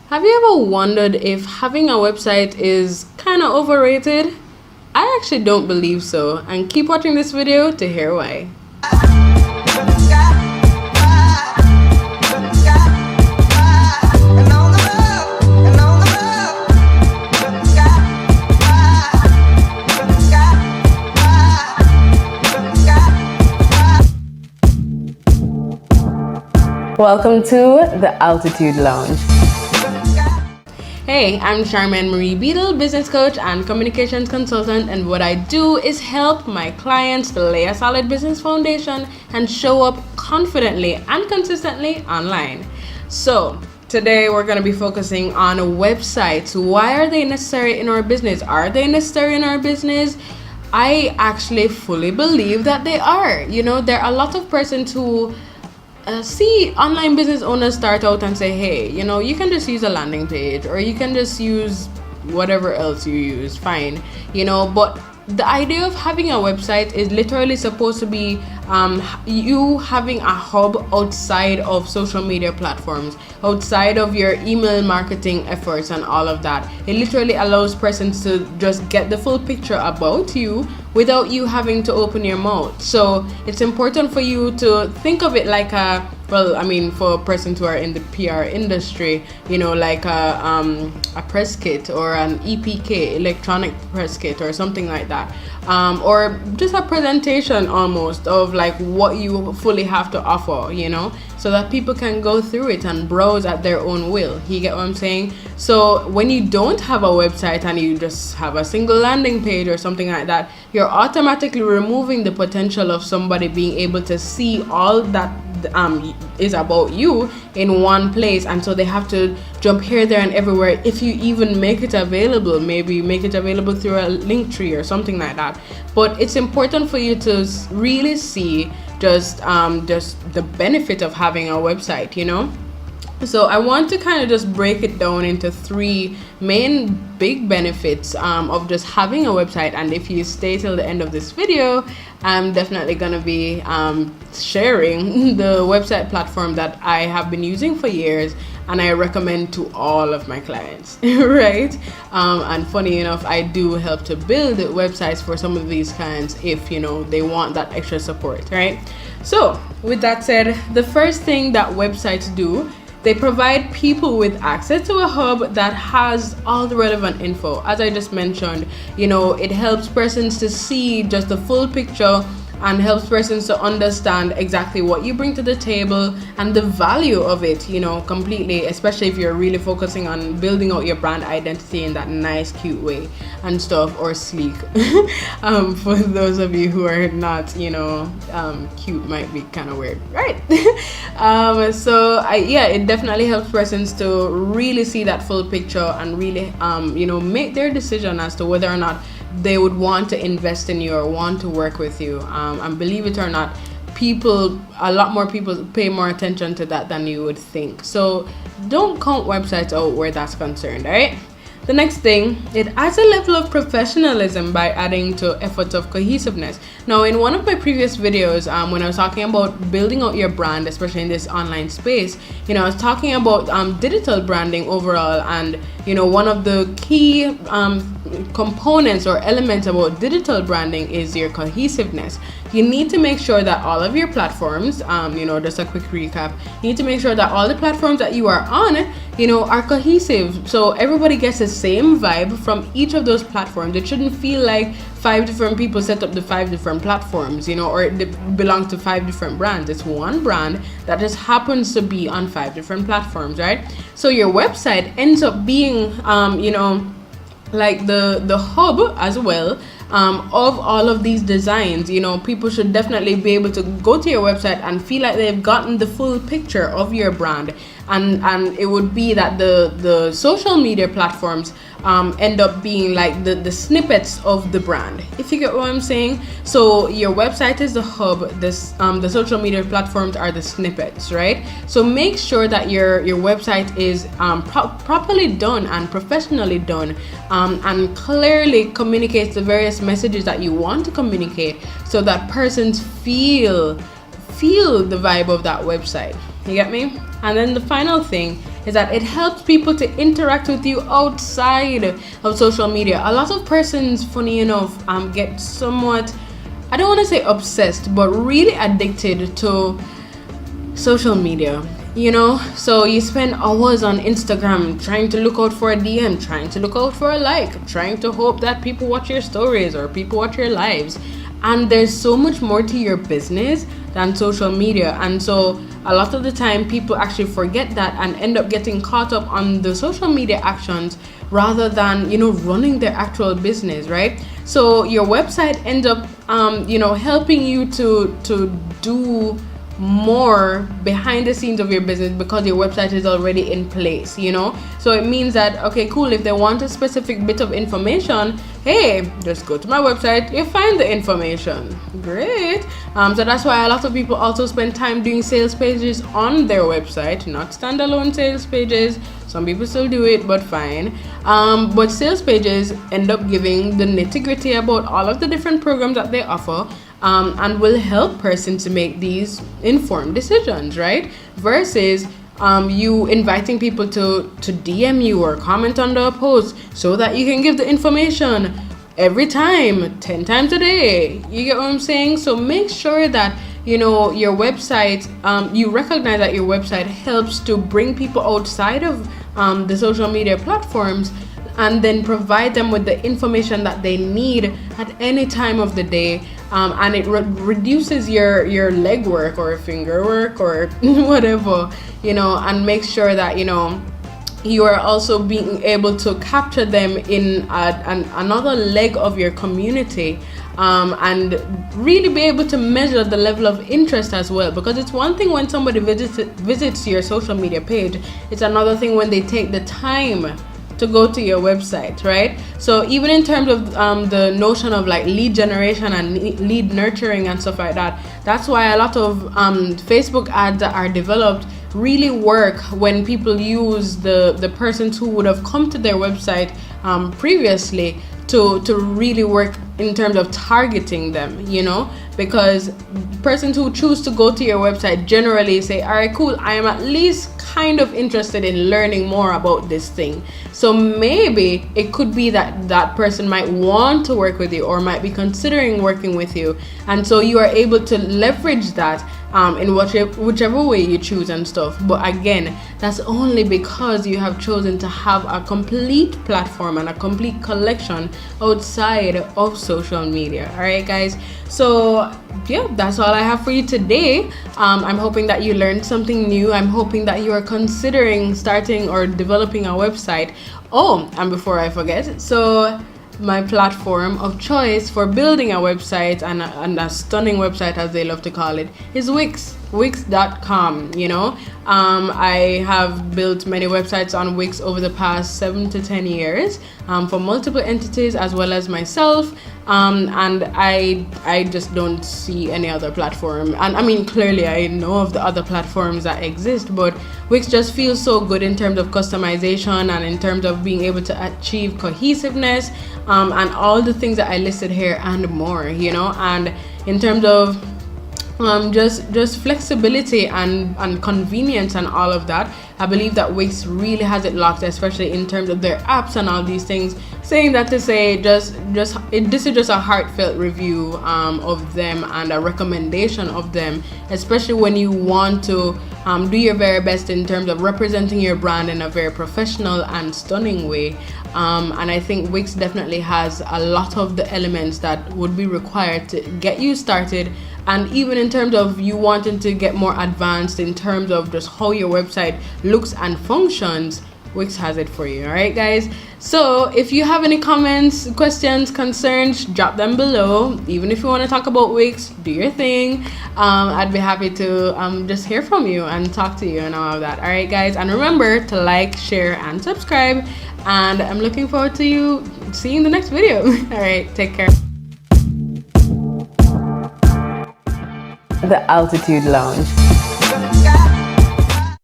Have you ever wondered if having a website is kind of overrated? I actually don't believe so, and keep watching this video to hear why. Welcome to the Altitude Lounge. Hey, I'm Charmian-Marie, business coach and communications consultant, and what I do is help my clients to lay a solid business foundation and show up confidently and consistently online. So today we're going to be focusing on websites. Why are they necessary in our business? Are they necessary in our business? I actually fully believe that they are. You know, there are a lot of persons who see online business owners start out and say, hey, you know, you can just use a landing page or you can just use whatever else you use, fine, you know, but the idea of having a website is literally supposed to be you having a hub outside of social media platforms, outside of your email marketing efforts and all of that. It literally allows persons to just get the full picture about you without you having to open your mouth. So it's important for you to think of it like for persons who are in the PR industry, you know, like a press kit or an EPK, electronic press kit or something like that, or just a presentation almost of like what you fully have to offer, you know, so that people can go through it and browse at their own will. You get what I'm saying? So when you don't have a website and you just have a single landing page or something like that, you're automatically removing the potential of somebody being able to see all that is about you in one place, and so they have to jump here, there, and everywhere. If you even make it available, maybe make it available through a link tree or something like that. But it's important for you to really see just the benefit of having a website, you know. So I want to kind of just break it down into three main big benefits of just having a website. And if you stay till the end of this video, I'm definitely going to be sharing the website platform that I have been using for years and I recommend to all of my clients, right? And funny enough, I do help to build websites for some of these clients if, you know, they want that extra support, right? So with that said, the first thing that websites do, they provide people with access to a hub that has all the relevant info. As I just mentioned, you know, it helps persons to see just the full picture and helps persons to understand exactly what you bring to the table and the value of it, you know, completely, especially if you're really focusing on building out your brand identity in that nice, cute way and stuff, or sleek. For those of you who are not, you know, cute might be kind of weird, right? It definitely helps persons to really see that full picture and really, you know, make their decision as to whether or not they would want to invest in you or want to work with you. And believe it or not, a lot more people pay more attention to that than you would think. So don't count websites out where that's concerned, right? The next thing, it adds a level of professionalism by adding to efforts of cohesiveness. Now, in one of my previous videos, when I was talking about building out your brand, especially in this online space, you know, I was talking about digital branding overall, and you know, one of the key components or elements about digital branding is your cohesiveness. You need to make sure that all of your platforms, you know, just a quick recap, you need to make sure that all the platforms that you are on, you know, are cohesive. So everybody gets the same vibe from each of those platforms. It shouldn't feel like 5 different people set up the 5 different platforms, you know, or it belongs to 5 different brands. It's one brand that just happens to be on 5 different platforms, right? So your website ends up being, you know, like the hub as well of all of these designs. You know, people should definitely be able to go to your website and feel like they've gotten the full picture of your brand, and it would be that the social media platforms end up being like the snippets of the brand, if you get what I'm saying. So your website is the hub, the social media platforms are the snippets, right? So make sure that your website is properly done and professionally done, and clearly communicates the various messages that you want to communicate, so that persons feel the vibe of that website. You get me? And then the final thing is that it helps people to interact with you outside of social media. A lot of persons, funny enough, get somewhat, I don't want to say obsessed, but really addicted to social media. So you spend hours on Instagram trying to look out for a DM, trying to look out for a like, trying to hope that people watch your stories or people watch your lives. And there's so much more to your business than social media. And so a lot of the time people actually forget that and end up getting caught up on the social media actions rather than, running their actual business, right? So your website ends up, helping you to do more behind the scenes of your business because your website is already in place. So it means that, okay, cool, if they want a specific bit of information, hey, just go to my website, you find the information. Great. So that's why a lot of people also spend time doing sales pages on their website, not standalone sales pages. Some people still do it, but fine. But sales pages end up giving the nitty-gritty about all of the different programs that they offer, and will help persons to make these informed decisions, right? Versus you inviting people to DM you or comment on the post so that you can give the information every time, 10 times a day. You get what I'm saying? So make sure that your website, you recognize that your website helps to bring people outside of the social media platforms, and then provide them with the information that they need at any time of the day, and it reduces your legwork or finger work or whatever, and make sure that you are also being able to capture them in another leg of your community, and really be able to measure the level of interest as well. Because it's one thing when somebody visits your social media page, it's another thing when they take the time to go to your website, right? So even in terms of the notion of like lead generation and lead nurturing and stuff like that, that's why a lot of Facebook ads that are developed really work when people use the persons who would have come to their website previously to really work in terms of targeting them, because persons who choose to go to your website generally say, all right, cool, I am at least kind of interested in learning more about this thing. So maybe it could be that that person might want to work with you or might be considering working with you. And so you are able to leverage that in whichever way you choose and stuff. But again, that's only because you have chosen to have a complete platform and a complete collection outside of social media. All right, guys. So yeah, that's all I have for you today. I'm hoping that you learned something new. I'm hoping that you are considering starting or developing a website. Oh, and before I forget, so my platform of choice for building a website and a stunning website, as they love to call it, is Wix.com. I have built many websites on Wix over the past 7 to 10 years for multiple entities as well as myself, and I just don't see any other platform. And I mean, clearly I know of the other platforms that exist, but Wix just feels so good in terms of customization and in terms of being able to achieve cohesiveness, and all the things that I listed here and more, and in terms of just flexibility and convenience and all of that. I believe that Wix really has it locked, especially in terms of their apps and all these things. Saying that to say, this is just a heartfelt review of them and a recommendation of them, especially when you want to do your very best in terms of representing your brand in a very professional and stunning way. And I think Wix definitely has a lot of the elements that would be required to get you started. And even in terms of you wanting to get more advanced in terms of just how your website looks and functions, Wix has it for you. All right, guys. So if you have any comments, questions, concerns, drop them below. Even if you want to talk about Wix, do your thing. I'd be happy to just hear from you and talk to you and all of that. All right, guys. And remember to like, share, and subscribe. And I'm looking forward to you seeing the next video. All right, take care. The Altitude Lounge.